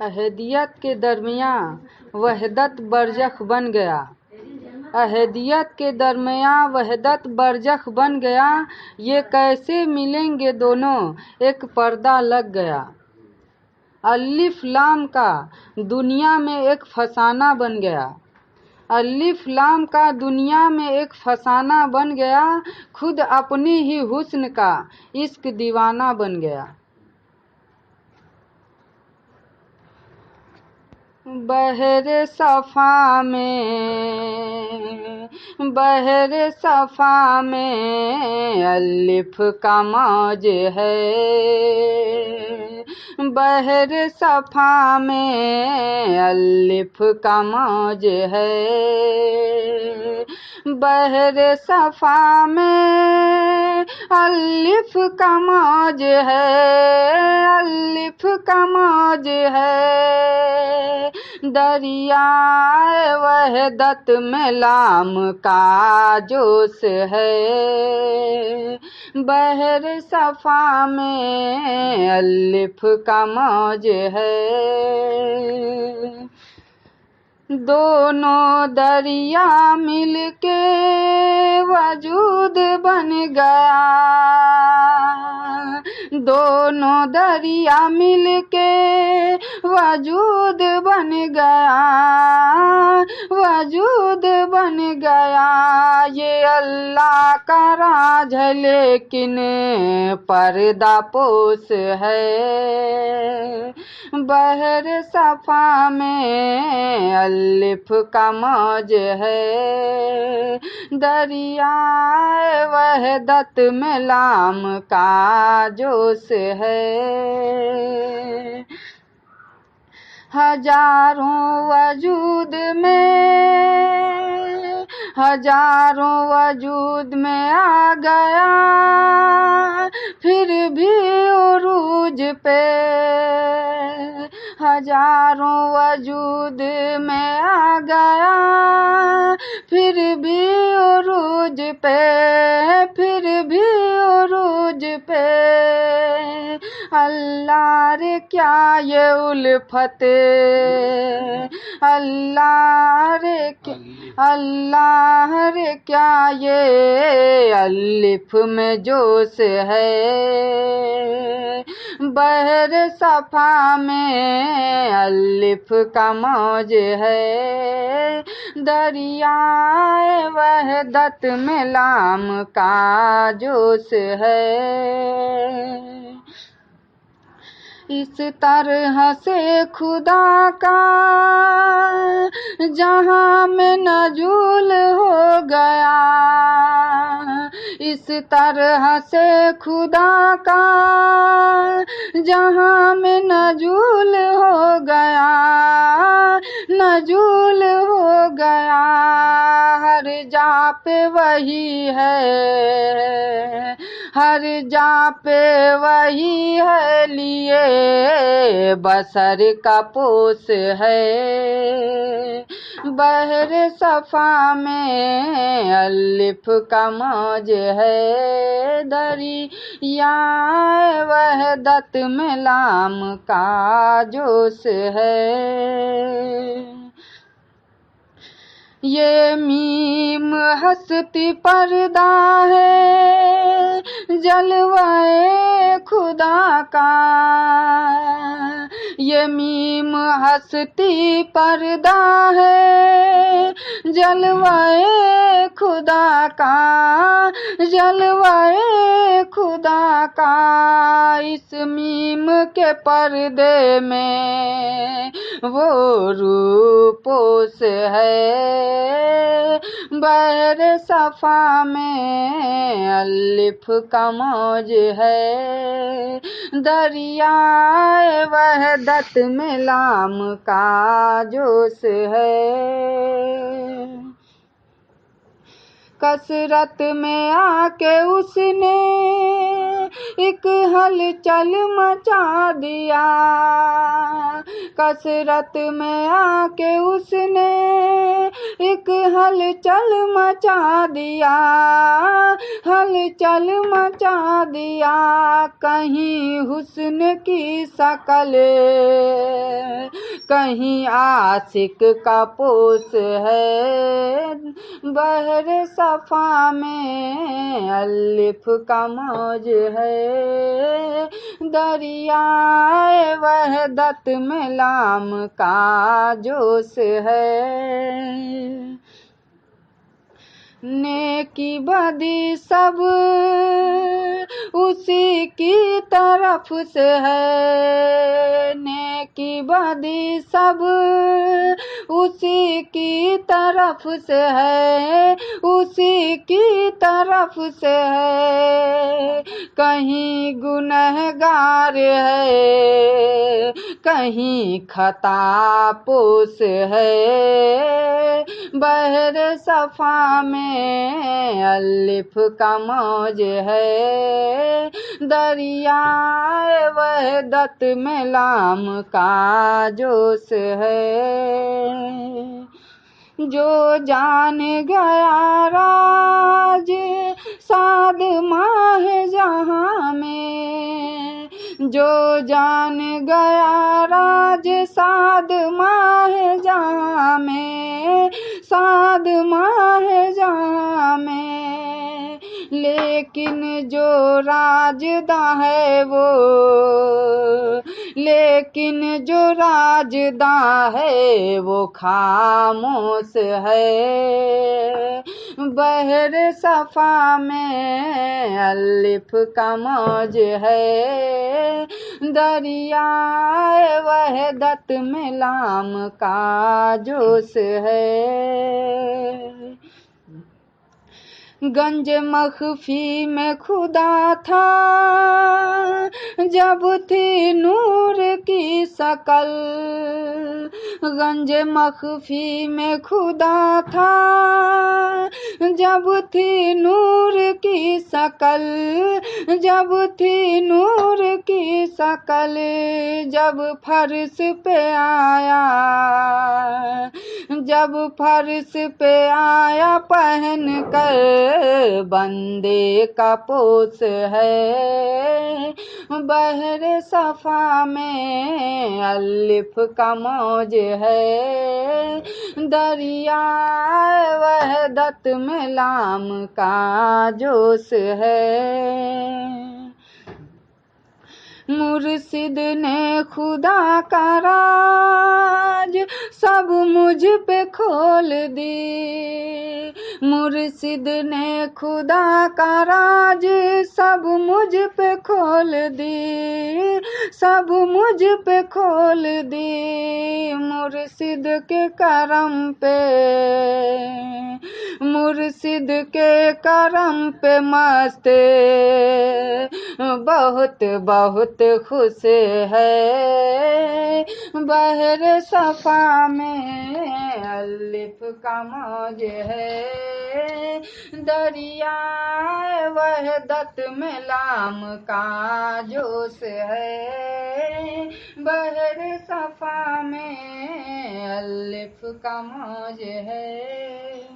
अहदियत के दरमियाँ वहदत बरजख बन गया। अहदियत के दरमियाँ वहदत बरजख बन गया। ये कैसे मिलेंगे दोनों, एक पर्दा लग गया। अलिफ लाम का दुनिया में एक फसाना बन गया। अलिफ लाम का दुनिया में एक फसाना बन गया। खुद अपनी ही हुस्न का इश्क दीवाना बन गया। बहरे सफ़ा में अलिफ का मौज है। बहरे सफ़ा में अलिफ का मौज है। बहरे सफ़ा में अलिफ का मौज है। अलिफ का मौज है। दरियाए वहदत में लाम का जोश है। बहर सफ़ा में अलिफ का मौज है। दोनों दरिया मिलके वजूद बन गया। दोनों दरिया मिलके वजूद बन गया। वजूद बन गया। ये अल्लाह का राज है लेकिन पर्दा पोश है। बहर सफ़ा में अलिफ का मौज है। दरियाए वहदत में लाम का जोश है। हजारों वजूद में आ गया। फिर भी उरूज पे हजारों वजूद में आ गया। फिर भी उरूज पे। फिर भी उरूज पे। अल्लाह रे क्या ये उल्फत। अल्लाह रे क्या ये अलिफ में जोश है। बहर सफ़ा में अलिफ का मौज है। दरियाए वहदत में लाम का जोश है। इस तरह से खुदा का जहाँ में नजूल हो गया। इस तरह से खुदा का जहाँ में नजूल हो गया। नजूल हो गया। हर जा पे वही है। हर जा पे वही है। लिए बसर का पोस है। बहर सफ़ा में अलिफ का मौज है। दरियाए वहदत में लाम का जोश है। ये मीम हस्ती पर्दा है जलवाए खुदा का। ये मीम हस्ती पर्दा है जलवाए खुदा का। जलवाए खुदा का। इस मीम के पर्दे में वो रूपोस है। बहर सफ़ा में अलिफ का मौज है। दरियाए वहदत में लाम का जोश है। कसरत में आके उसने एक हलचल मचा दिया। कसरत में आके उसने एक हलचल मचा दिया, हलचल मचा दिया। कहीं हुस्न की शकल, कहीं आशिक का पोस है। बहर सफा में अलिफ का मौज है। दरियाए वहदत में लाम का जोश है। नेकी बदी सब उसी की तरफ से है, नेकी बदी सब उसी की तरफ से है, उसी की तरफ से है। कहीं गुनहगार है, कहीं खता पोस है। बहर सफा में अलिफ का मौज है। दरियाए वहदत में लाम का जोश है। जो जान गया राज साद माह जहाँ में, जो जान गया राज साद माह जहाँ में, साद माह जहाँ में। लेकिन जो राजदा है वो, लेकिन जो राजदा है वो खामोश है। बहर सफा में अलिफ का मौज है। दरियाए वहदत में लाम का जोश है। गंज मख्फी में खुदा था जब थी नूर की शकल, गंज मख्फी में खुदा था जब थी नूर की शकल, जब थी नूर की शकल। जब फर्श पे आया, जब फर्श पे आया पहन कर बंदे का पोस है। बहर सफा में अलिफ का मौज है। दरियाए वहदत में लाम का जोश है। मुर्शिद ने खुदा का राज सब मुझ पे खोल दी, मुर्शिद ने खुदा का राज सब मुझ पे खोल दी, सब मुझ पे खोल दी। मुर्शिद के करम पे, मुर्शिद के करम पे मस्त बहुत बहुत खुश है। बहर सफा में अलिफ का मौज है। दरियाए वहदत में लाम का जोश है। बहर सफा में अलिफ का मौज है।